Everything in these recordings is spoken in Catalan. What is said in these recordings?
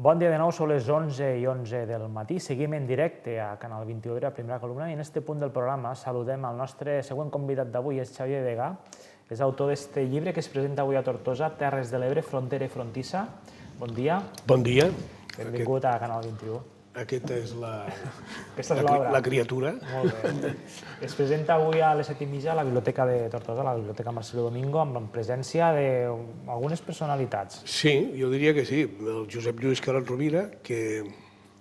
Bon dia de nou, són les 11:11 del matí. Seguim en directe a Canal 21 de la primera columna i en aquest punt del programa saludem el nostre següent convidat d'avui, és Xavier Vega. És autor d'aquest llibre que es presenta avui a Tortosa, Terres de l'Ebre, frontera i frontissa. Bon dia. Bon dia. Benvingut a Canal 21. Aquesta és Aquesta és l'obra. la criatura. Molt bé. Es presenta avui a les 7:30 a la Biblioteca de Tortosa, a la Biblioteca Marcelo Domingo, amb la presència d'algunes personalitats. Sí, jo diria que sí. El Josep Lluís Carod Rovira, que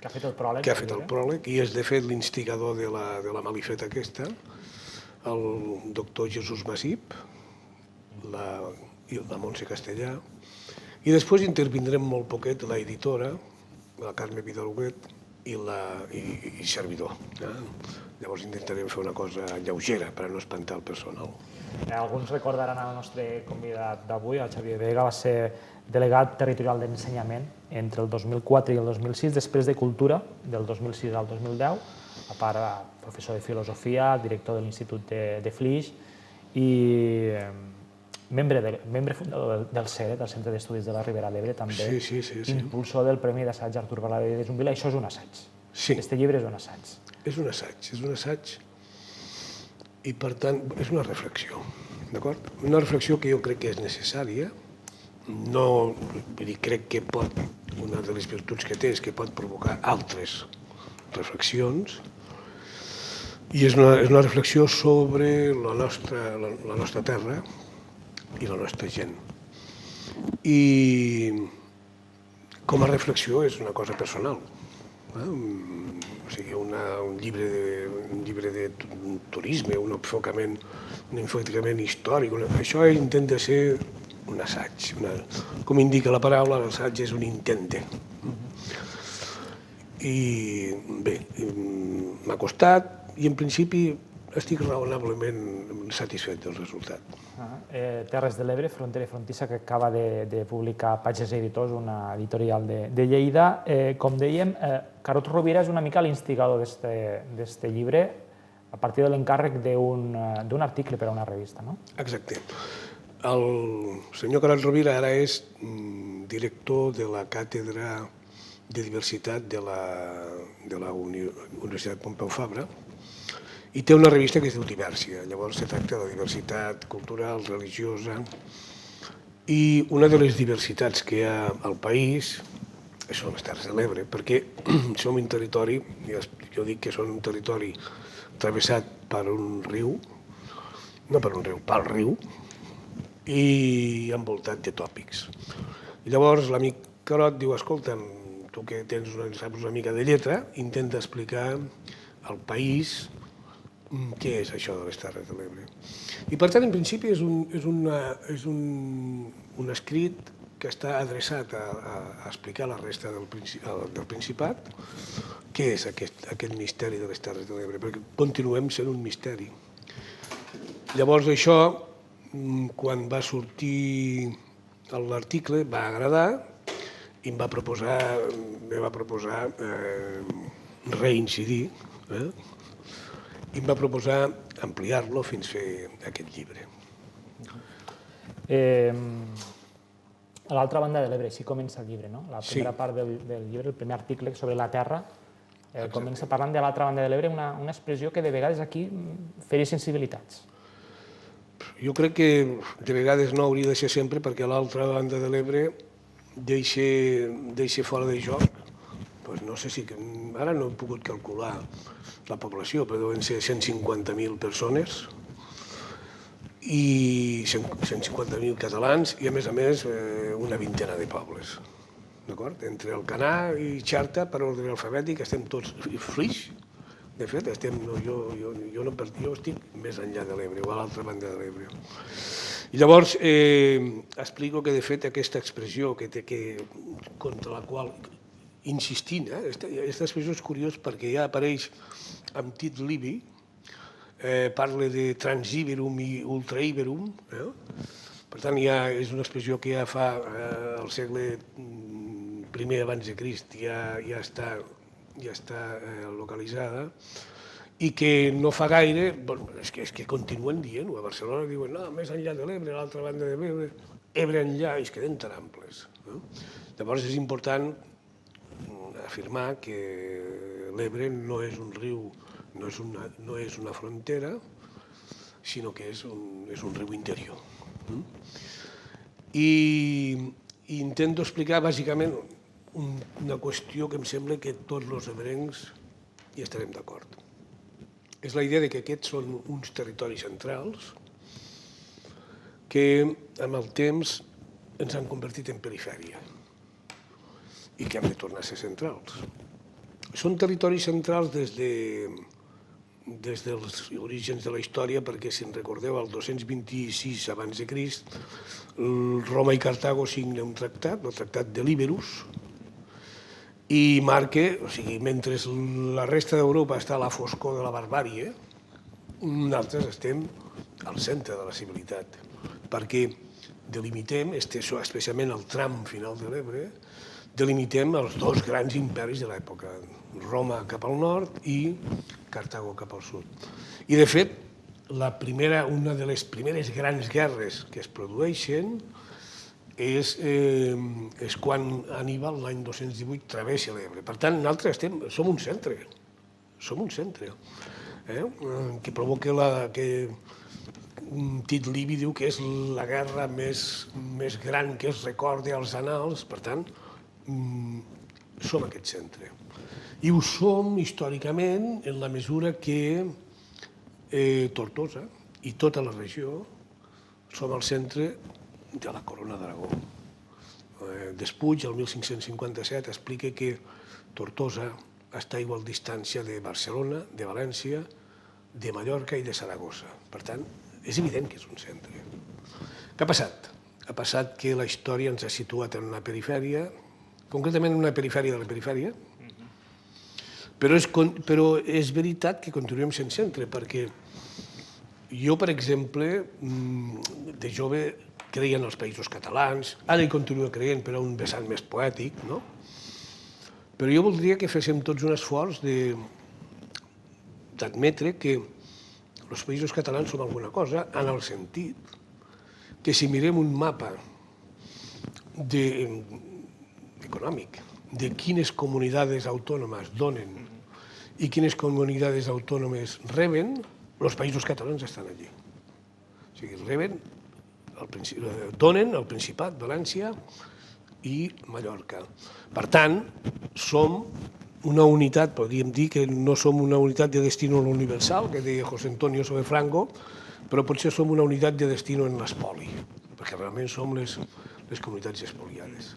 ha fet el pròleg. Que ha fet el pròleg i és, de fet, l'instigador de la malifeta aquesta, el doctor Jesús Masip, i la Montse Castellà. I després intervindrem molt poquet la editora, la Carme Vidaluguet, i servidor. Llavors intentarem fer una cosa lleugera per a no espantar el personal. Alguns recordaran el nostre convidat d'avui, el Xavier Vega, va ser delegat territorial d'ensenyament entre el 2004 i el 2006, després de Cultura, del 2006 al 2010, a part professor de filosofia, director de l'Institut de Flix i membre fundador del CERE, del Centre d'Estudis de la Ribera d'Ebre, també impulsor del Premi d'Assaig Artur Balaguer de Zumbila. Això és un assaig. Aquest llibre és un assaig. És un assaig i, per tant, és una reflexió, d'acord? Una reflexió que jo crec que és necessària. No, vull dir, crec que una de les virtuts que té és que pot provocar altres reflexions i és una reflexió sobre la nostra terra i la nostra gent. I com a reflexió és una cosa personal. O sigui, un llibre de turisme, un enfocament històric. Això intenta ser un assaig. Com indica la paraula, l'assaig és un intente. I bé, m'ha costat i en principi estic raonablement satisfet del resultat. Terres de l'Ebre, frontera i frontissa, que acaba de publicar Patges Editors, una editorial de Lleida. Com dèiem, Carod Rovira és una mica l'instigador d'aquest llibre a partir de l'encàrrec d'un article per a una revista, no? Exacte. El senyor Carod Rovira ara és director de la Càtedra de Diversitat de la Universitat Pompeu Fabra i té una revista que es diu Divèrsia. Llavors se tracta de diversitat cultural, religiosa, i una de les diversitats que hi ha al país són les Terres de l'Ebre, perquè som un territori, jo dic que som un territori travessat per un riu, no per un riu, pel riu, i envoltat de tòpics. I llavors l'amic Carod diu, escolta'm, tu que saps una mica de lletra, intenta explicar al país què és això de les Terres de l'Ebre. I per tant, en principi, és un escrit que està adreçat a explicar la resta del Principat què és aquest misteri de les Terres de l'Ebre, perquè continuem sent un misteri. Llavors això, quan va sortir l'article, va agradar i em va proposar reincidir, i em va proposar ampliar-lo fins a fer aquest llibre. A l'altra banda de l'Ebre, així comença el llibre, no? La primera part del llibre, el primer article sobre la terra, comença parlant de l'altra banda de l'Ebre, una expressió que de vegades aquí feria sensibilitats. Jo crec que de vegades no hauria de ser sempre, perquè l'altra banda de l'Ebre deixa fora de joc, no sé si... Ara no he pogut calcular la població, però deuen ser 150.000 persones i 150.000 catalans i, a més, una vintena de pobles. Entre Alcanar i Xerta, per ordre alfabètic, estem tots Flix. De fet, jo estic més enllà de l'Ebre, o a l'altra banda de l'Ebre. I llavors explico que, de fet, aquesta expressió contra la qual insistint, aquesta expressió és curiós perquè ja apareix amb Tit Livi, parla de transiberum i ultraiberum, per tant és una expressió que ja fa al segle I abans de Crist, ja està localitzada, i que no fa gaire, és que continuen dient-ho, a Barcelona diuen no, més enllà de l'Ebre, a l'altra banda de l'Ebre, Ebre enllà, i es queden tan amples. Llavors és important afirmar que l'Ebre no és un riu, no és una frontera, sinó que és un riu interior. I intento explicar bàsicament una qüestió que em sembla que tots els ebrencs hi estarem d'acord. És la idea que aquests són uns territoris centrals que amb el temps ens han convertit en perifèria i que han de tornar a ser centrals. Són territoris centrals des dels orígens de la història, perquè si en recordeu, el 226 abans de Crist, Roma i Cartago signen un tractat, el tractat de Liberus, i marca, o sigui, mentre la resta d'Europa està a la foscor de la barbàrie, nosaltres estem al centre de la civilitat, perquè delimitem, especialment el tram final de l'Ebre, delimitem els dos grans imperis de l'època, Roma cap al nord i Cartago cap al sud. I, de fet, una de les primeres grans guerres que es produeixen és quan Aníbal, l'any 218, travessa l'Ebre. Per tant, nosaltres som un centre, que provoca que Tit Livi diu que és la guerra més gran que es recorda als annals, per tant, som aquest centre. I ho som històricament en la mesura que Tortosa i tota la regió som al centre de la Corona d'Aragó. Despuig, el 1557, explica que Tortosa està a igual distància de Barcelona, de València, de Mallorca i de Saragossa. Per tant, és evident que és un centre. Què ha passat? Ha passat que la història ens ha situat en una perifèria, concretament en una perifèria de la perifèria, però és veritat que continuem sent centre, perquè jo, per exemple, de jove creia en els països catalans, ara hi continuo creient, però un vessant més poètic, no? Però jo voldria que féssim tots un esforç d'admetre que els països catalans són alguna cosa, en el sentit que si mirem un mapa econòmic de quines comunitats autònomes donen i quines comunitats autònomes reben, els països catalans estan allí. O sigui, donen el Principat, València i Mallorca. Per tant, som una unitat, podríem dir que no som una unitat de destino universal, que deia José Antonio sobre Franco, però potser som una unitat de destino en l'espoli, perquè realment som les comunitats espoliades.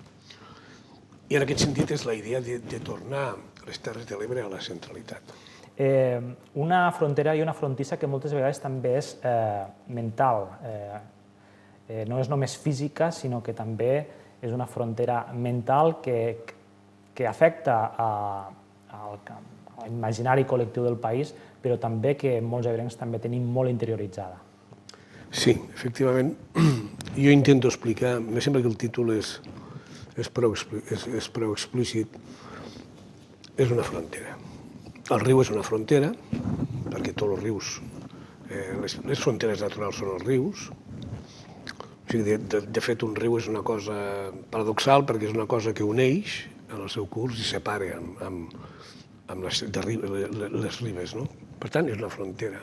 I en aquest sentit és la idea de tornar les Terres de l'Ebre a la centralitat. Una frontera i una frontissa que moltes vegades també és mental. No és només física, sinó que també és una frontera mental que afecta a l'imaginari col·lectiu del país, però també que molts ebrencs també tenim molt interioritzada. Sí, efectivament. Jo intento explicar, em sembla que el títol és prou explícit, és una frontera. El riu és una frontera, perquè tots els rius, les fronteres naturals són els rius. O sigui, de fet, un riu és una cosa paradoxal perquè és una cosa que uneix en el seu curs i separa amb les ribes. Per tant, és una frontera.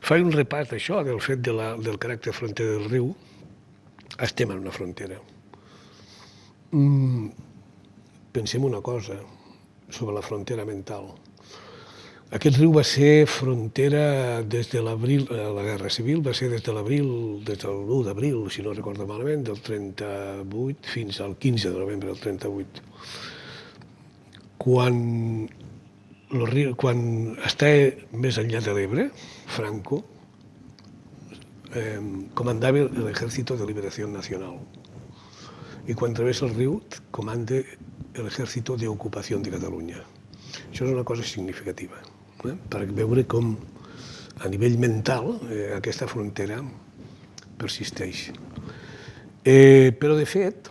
Faig un repàs d'això, del fet del caràcter frontera del riu. Estem en una frontera. Pensem una cosa sobre la frontera mental. Aquest riu va ser frontera des de l'abril, la Guerra Civil va ser des de l'1 d'abril, si no recordo malament, del 38 fins al 15 de novembre del 38. Quan està més enllà de l'Ebre, Franco comandava l'Ejército de Liberación Nacional. I quan travessa el riu, comanda l'Ejército de Ocupación de Catalunya. Això és una cosa significativa, per veure com, a nivell mental, aquesta frontera persisteix. Però, de fet,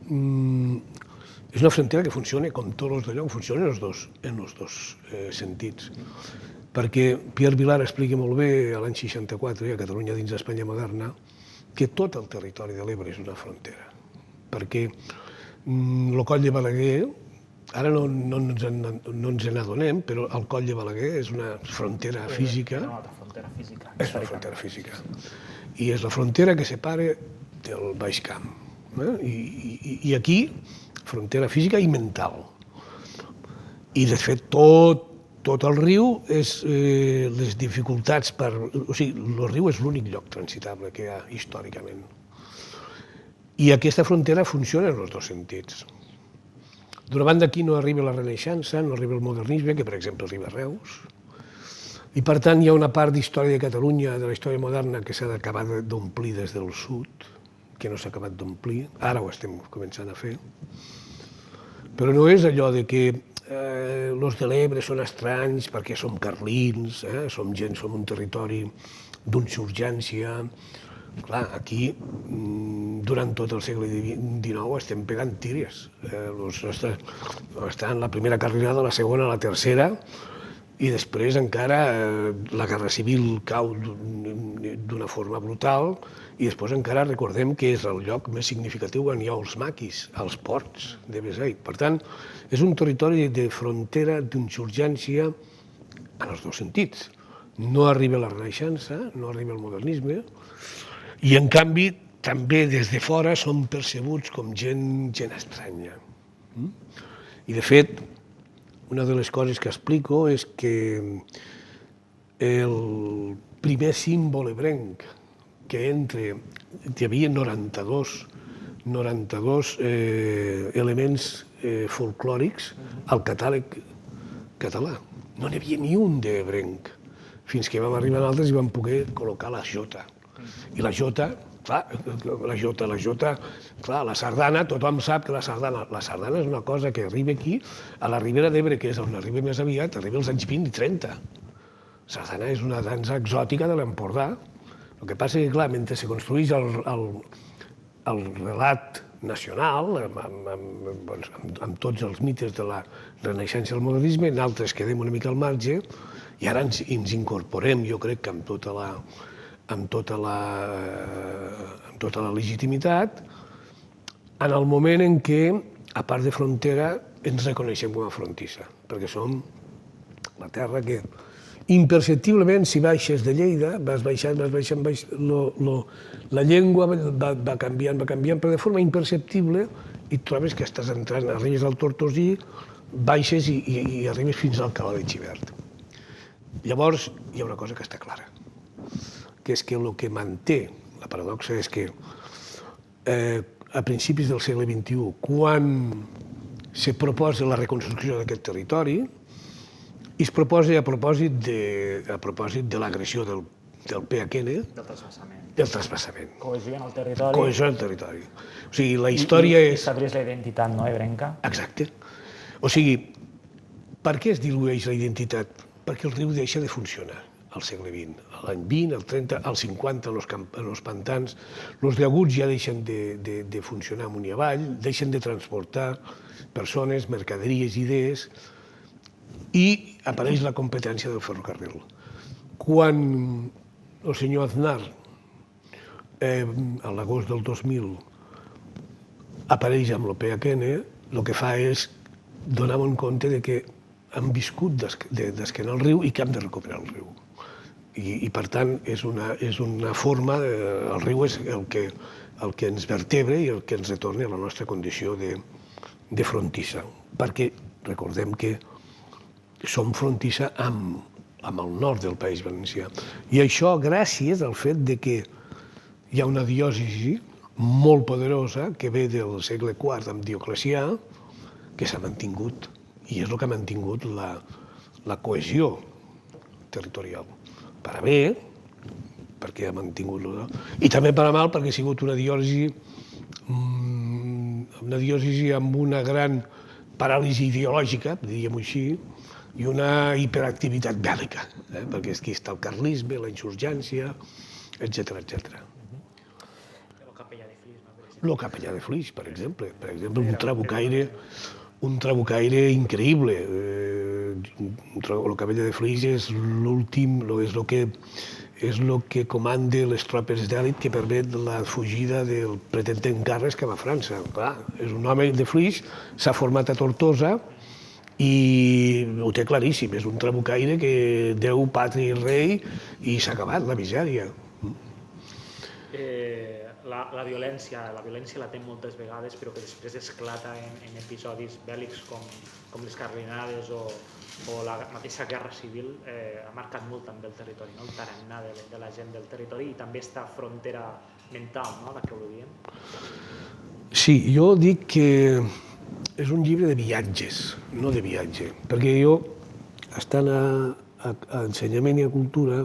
és una frontera que funciona, com tots els de lloc, funciona en els dos sentits. Perquè Pierre Vilar explica molt bé, l'any 64, a Catalunya dins d'Espanya moderna, que tot el territori de l'Ebre és una frontera. Perquè el Coll de Balaguer Ara no ens n'adonem, però el Coll de Balaguer és una frontera física. Una altra frontera física. És una frontera física. I és la frontera que separa del Baix Camp. I aquí, frontera física i mental. I, de fet, tot el riu és les dificultats per... O sigui, el riu és l'únic lloc transitable que hi ha històricament. I aquesta frontera funciona en els dos sentits. D'una banda, aquí no arriba la Renaixença, no arriba el modernisme, que per exemple arriba a Reus. I per tant hi ha una part d'història de Catalunya, de la història moderna, que s'ha d'acabar d'omplir des del sud, que no s'ha acabat d'omplir, ara ho estem començant a fer. Però no és allò de que els de l'Ebre són estranys perquè som carlins, som un territori d'insurgència. Clar, aquí, durant tot el segle XIX, estem pegant tires. Estan la primera carrera, la segona, la tercera, i després encara la Guerra Civil cau d'una forma brutal, i després encara recordem que és el lloc més significatiu on hi ha els maquis, els ports de Beseit. Per tant, és un territori de frontera, d'insurgència, en els dos sentits. No arriba la Renaixença, no arriba el modernisme, i, en canvi, també des de fora som percebuts com gent estranya. I, de fet, una de les coses que explico és que el primer símbol ebrenc que hi havia 92 elements folclòrics al catàleg català. No n'hi havia ni un d'ebrenc, fins que vam arribar nosaltres i vam poder col·locar la jota. I la jota, clar, la sardana, tothom sap que la sardana és una cosa que arriba aquí, a la Ribera d'Ebre, que és on arriba més aviat, arriba als anys 20 i 30. La sardana és una dansa exòtica de l'Empordà. El que passa és que, clar, mentre se construeix el relat nacional, amb tots els mites de la Renaixença i el modernisme, nosaltres quedem una mica al marge, i ara ens incorporem, jo crec que amb tota la legitimitat, en el moment en què, a part de frontera, ens reconeixem com a frontissa, perquè som la terra que imperceptiblement, si baixes de Lleida, vas baixant, la llengua va canviant, però de forma imperceptible, i et trobes que estàs entrant, arribes al Tortosí, baixes i arribes fins al Calà de Xivert. Llavors, hi ha una cosa que està clara, que és que el que manté, la paradoxa és que a principis del segle XXI, quan se proposa la reconstrucció d'aquest territori, i es proposa a propòsit de l'agressió del PHN, del trasbassament. Cohesió en el territori. Cohesió en el territori. O sigui, la història és... I s'abrís la identitat, no, ebrenca? Exacte. O sigui, per què es dilueix la identitat? Perquè el riu deixa de funcionar al segle XX. L'any 20, el 30, el 50, en els pantans, els llaguts ja deixen de funcionar amunt i avall, deixen de transportar persones, mercaderies, idees, i apareix la competència del ferrocarril. Quan el senyor Aznar, a l'agost del 2000, apareix amb el PHN, el que fa és donar-nos compte que hem viscut d'esquena al riu i que hem de recuperar el riu. I per tant, és una forma, el riu és el que ens vertebra i el que ens retorna a la nostra condició de frontissa. Perquè recordem que som frontissa amb el nord del País Valencià. I això gràcies al fet que hi ha una diòcesi molt poderosa que ve del segle IV amb Dioclecià, que s'ha mantingut, i és el que ha mantingut la cohesió territorial. Per a bé, perquè ha mantingut... I també per a mal, perquè ha sigut una diòcesi amb una gran paràlisi ideològica, diríem-ho així, i una hiperactivitat bèl·lica, perquè aquí està el carlisme, la insurgència, etc. El capellà de Flix, per exemple. Per exemple, un trabucaire increïble. El capellà de Flix és l'últim, és el que comanda les tropes d'èlit que permet la fugida del pretendent Carles cap a França. Clar, és un home de Flix, s'ha format a Tortosa, i ho té claríssim, és un trabucaire que Déu, pàtria i rei, i s'ha acabat la misèria. La violència la té moltes vegades, però que després esclata en episodis bèl·lics com les Carlinades o la mateixa Guerra Civil, ha marcat molt també el territori, el tarannà de la gent del territori i també esta frontera mental, la que ho diem. Sí, jo dic que és un llibre de viatges, no de viatge, perquè jo, estant a ensenyament i a cultura,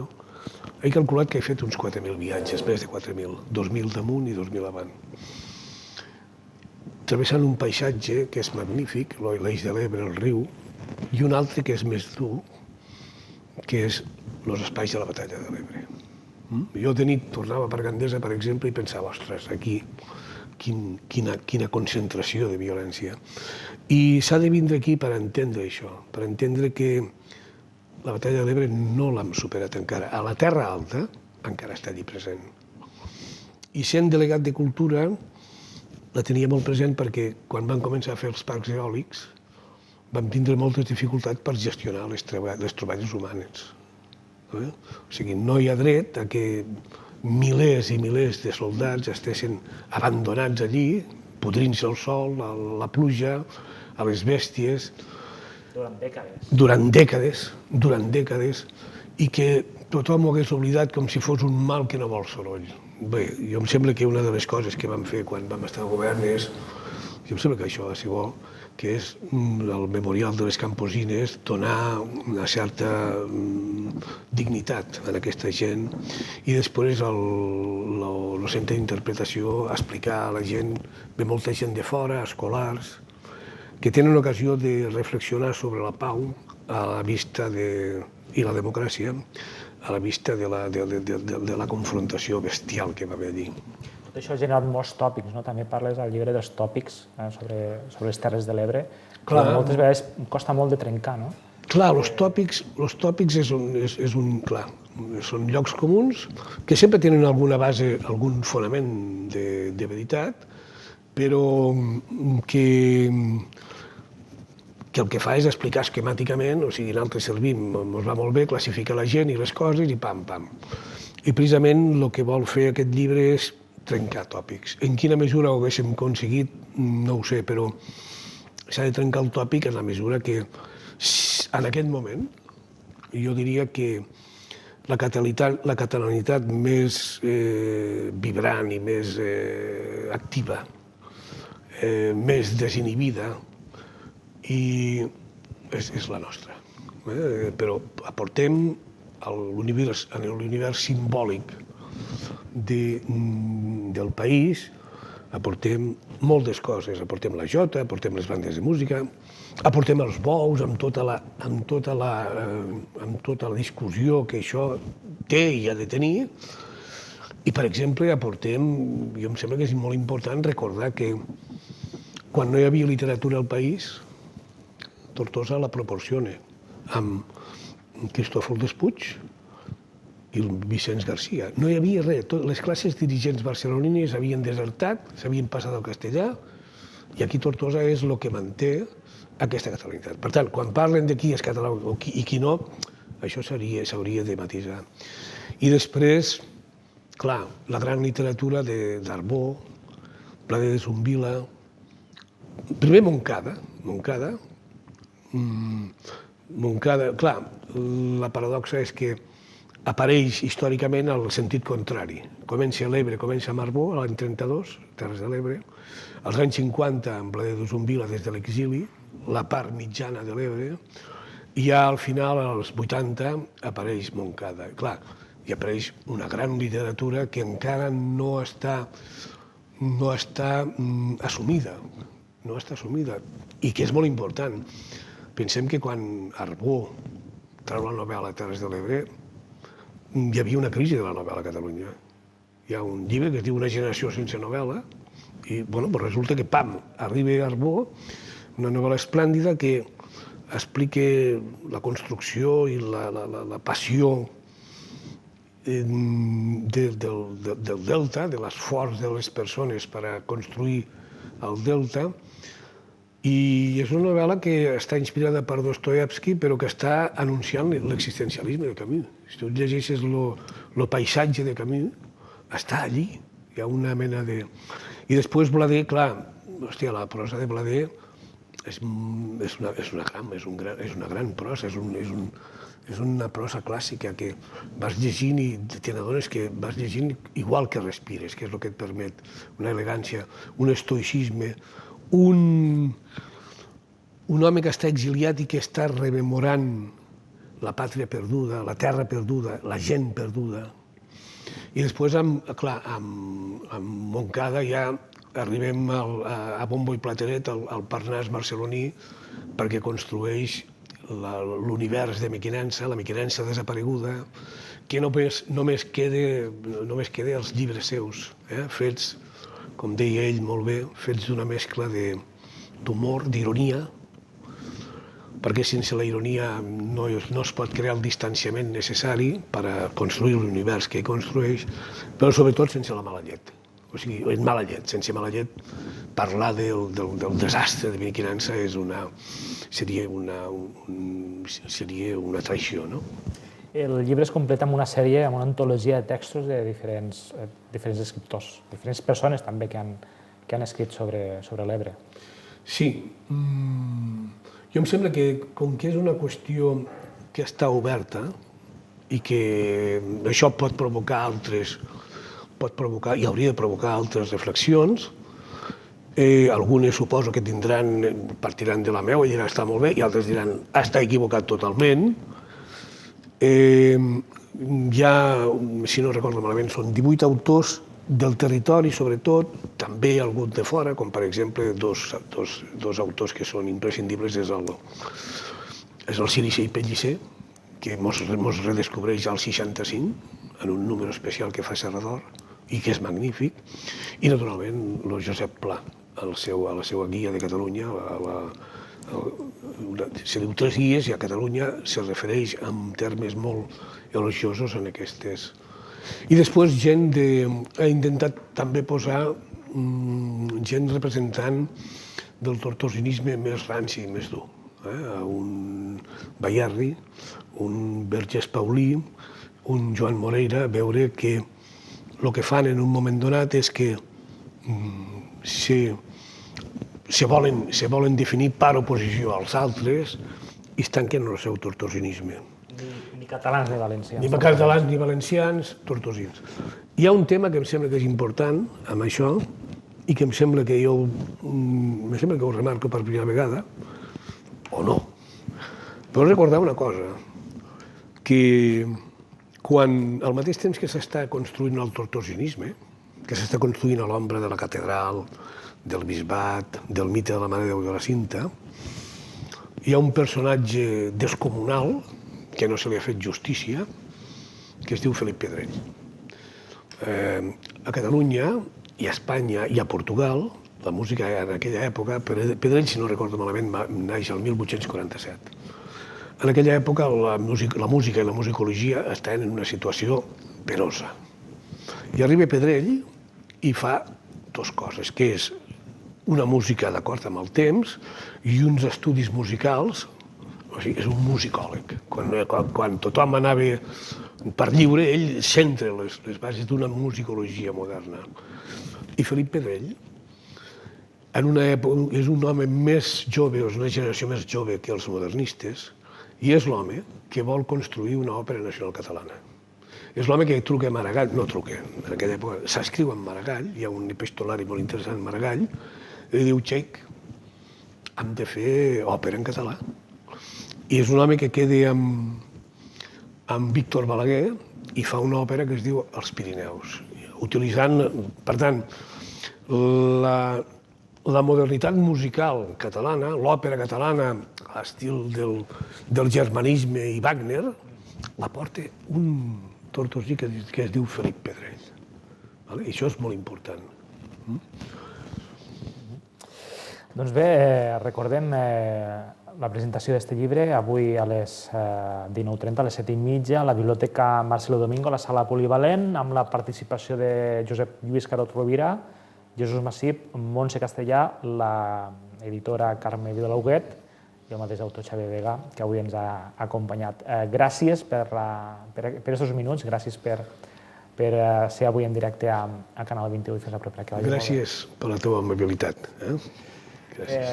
he calculat que he fet uns 4.000 viatges, més de 4.000, 2.000 damunt i 2.000 avant. Travessant un paisatge que és magnífic, l'Eix de l'Ebre, el riu, i un altre que és més dur, que és els espais de la batalla de l'Ebre. Jo de nit tornava per Gandesa, per exemple, i pensava, ostres, aquí quina concentració de violència. I s'ha de vindre aquí per entendre això, per entendre que la batalla de l'Ebre no l'hem superat encara. A la Terra Alta encara està allí present. I sent delegat de Cultura la tenia molt present perquè quan vam començar a fer els parcs eòlics vam tindre moltes dificultats per gestionar les troballes humanes. O sigui, no hi ha dret a que milers i milers de soldats estessin abandonats allí, podrint-se al sol, a la pluja, a les bèsties, durant dècades, i que tothom ho hagués oblidat com si fos un mal que no vol soroll. Bé, jo em sembla que una de les coses que vam fer quan vam estar al govern és, jo em sembla que això va ser bo, que és el memorial de les Camposines, donar una certa dignitat a aquesta gent i després el centre d'interpretació explicar a la gent, ve molta gent de fora, escolars, que tenen ocasió de reflexionar sobre la pau a la vista i la democràcia a la vista de la confrontació bestial que va haver allí. Tot això ha generat molts tòpics, no? També parles al llibre dels tòpics sobre les Terres de l'Ebre, que moltes vegades costa molt de trencar, no? Clar, els tòpics són llocs comuns que sempre tenen alguna base, algun fonament de veritat, però que el que fa és explicar esquemàticament, o sigui, nosaltres servim, ens va molt bé, classificar la gent i les coses i pam, pam. I precisament el que vol fer aquest llibre és trencar tòpics. En quina mesura ho haguéssim aconseguit, no ho sé, però s'ha de trencar el tòpic en la mesura que, en aquest moment, jo diria que la catalanitat més vibrant i més activa, més desinhibida, i és la nostra. Però aportem a l'univers simbòlic del país, aportem moltes coses, aportem la jota, aportem les bandes de música, aportem els bous amb tota la discussió que això té i ha de tenir, i per exemple aportem, jo em sembla que és molt important recordar que quan no hi havia literatura al país, Tortosa la proporciona amb Cristòfol Despuig i el Vicenç Garcia. No hi havia res, les classes dirigents barcelonines havien desertat, s'havien passat al castellà, i aquí Tortosa és el que manté aquesta catalanitat. Per tant, quan parlen de qui és català i qui no, això s'hauria de matisar. I després, clar, la gran literatura d'Arbó, Pla de Zumbila, primer Montcada, clar, la paradoxa és que apareix històricament al sentit contrari. Comença a l'Ebre, comença a Marbó, l'any 32, Terres de l'Ebre, als anys 50, en Pla de Zumbila des de l'exili, la part mitjana de l'Ebre, i ja al final, als 80, apareix Montcada. Clar, i apareix una gran literatura que encara no està assumida, i que és molt important. Pensem que quan Arbó treu la novel·la Terres de l'Ebre, hi havia una crisi de la novel·la a Catalunya. Hi ha un llibre que es diu Una generació sense novel·la, i resulta que, pam, arriba Arbó, una novel·la esplèndida que explica la construcció i la passió del delta, de l'esforç de les persones per a construir el delta, I és una novel·la que està inspirada per Dostoevsky, però que està anunciant l'existencialisme de Camus. Si tu llegeixes el paisatge de Camus, està allí. Hi ha una mena de... I després Bladé, clar, hòstia, la prosa de Bladé és una gran prosa, és una prosa clàssica que vas llegint i te n'adones que vas llegint igual que respires, que és el que et permet una elegància, un estoicisme, un home que està exiliat i que està rememorant la pàtria perduda, la terra perduda, la gent perduda. I després, clar, amb Montcada ja arribem a Bombo i Plateret, al Parnàs barceloní, perquè construeix l'univers de Mequinensa, la Mequinensa desapareguda, que només queda els llibres seus, fets, com deia ell molt bé, fets d'una mescla d'humor, d'ironia, perquè sense la ironia no es pot crear el distanciament necessari per a construir l'univers que construeix, però sobretot sense la mala llet. O sigui, en mala llet, sense mala llet, parlar del desastre de Mequinensa seria una traïció, no? El llibre es completa amb una sèrie, amb una antologia de textos de diferents escriptors, diferents persones també que han escrit sobre l'Ebre. Sí. Jo em sembla que, com que és una qüestió que està oberta i que això pot provocar i hauria de provocar altres reflexions, algunes suposo que partiran de la meva i diran està molt bé, i altres diran està equivocat totalment. Hi ha, si no recordo malament, són 18 autors del territori, sobretot, també hi ha hagut de fora, com per exemple dos autors que són imprescindibles, és el Cirici i Pellicer, que ens redescobreix al 65, en un número especial que fa Serrador, i que és magnífic, i naturalment el Josep Pla, a la seva guia de Catalunya, se diu 3 guies i a Catalunya se refereix en termes molt elogiosos en aquestes. I després ha intentat també posar gent representant del tortosinisme més ranci i més dur. Un Bayarri, un Vergés Paulí, un Joan Moreira, veure que el que fan en un moment donat és que se volen definir per oposició als altres i es tanquen en el seu tortosinisme. Ni catalans ni valencians. Ni catalans ni valencians, tortosins. Hi ha un tema que em sembla que és important amb això i que em sembla que ho remarco per primera vegada, o no. Però recordar una cosa, que quan al mateix temps que s'està construint el tortosinisme, que s'està construint a l'ombra de la catedral, del bisbat, del mite de la Mare de Déu de la Cinta, hi ha un personatge descomunal que no se li ha fet justícia, que es diu Felip Pedrell. A Catalunya i a Espanya i a Portugal, la música en aquella època, Pedrell, si no recordo malament, naix el 1847. En aquella època la música i la musicologia estaven en una situació penosa. I arriba Pedrell i fa dues coses, que és una música d'acord amb el temps i uns estudis musicals. O sigui, és un musicòleg. Quan tothom anava per lliure, ell centra les bases d'una musicologia moderna. I Felip Pedrell, en una època, és un home més jove, és una generació més jove que els modernistes, i és l'home que vol construir una òpera nacional catalana. És l'home que truca a Maragall, no truca, en aquella època s'escriu en Maragall, hi ha un epistolari molt interessant en Maragall, i diu, Txec, hem de fer òpera en català. I és un home que queda amb Víctor Balaguer i fa una òpera que es diu Els Pirineus, utilitzant, per tant, la modernitat musical catalana, l'òpera catalana, a l'estil del germanisme i Wagner, la porta un tortosí que es diu Felip Pedrell. I això és molt important. Doncs bé, recordem la presentació d'aquest llibre avui a les 19:30, a les 7:30, a la Biblioteca Marcelo Domingo, a la Sala Polivalent, amb la participació de Josep Lluís Carot Rovira, Jesús Massip, Montse Castellà, l'editora Carme Vidalauguet i el mateix autor Xavier Vega, que avui ens ha acompanyat. Gràcies per aquests minuts, gràcies per ser avui en directe a Canal 21 i fer-se apropar. Gràcies per la teva amabilitat. Gràcies.